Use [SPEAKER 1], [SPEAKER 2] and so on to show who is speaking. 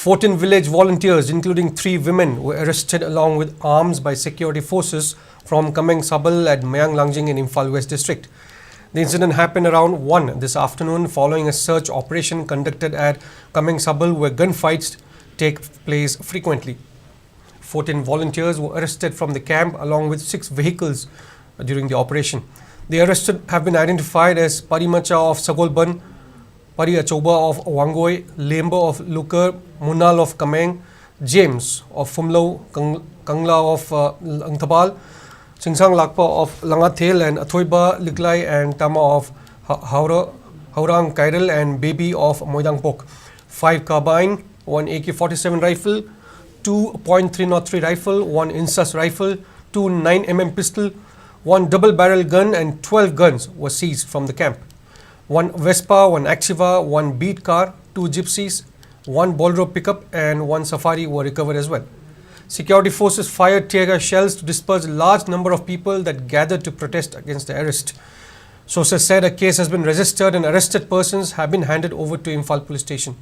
[SPEAKER 1] 14 village volunteers, including 3 women, were arrested along with arms by security forces from Kameng Sabal at Mayang Langjing in Imphal West District. The incident happened around 1 this afternoon following a search operation conducted at Kameng Sabal, where gunfights take place frequently. 14 volunteers were arrested from the camp along with 6 vehicles during the operation. The arrested have been identified as Parimacha of Sagolban, Pari Achoba of Wangoi, Lembo of Lukar, Munal of Kameng, James of Fumlo, Kangla of Langtabal, Singsang Lakpa of Langathel, and Athoiba Liklai and Tama of Haurang Kairal, and Baby of Moidangpok. 5 carbine, 1 AK-47 rifle, 2 .303 rifle, 1 Insas rifle, 2 9mm pistol, 1 double-barrel gun and 12 guns were seized from the camp. 1 Vespa, 1 Activa, 1 Beat car, 2 gypsies, 1 Bolero pickup and 1 Safari were recovered as well. Security forces fired tear gas shells to disperse a large number of people that gathered to protest against the arrest. Sources said a case has been registered and arrested persons have been handed over to Imphal police station.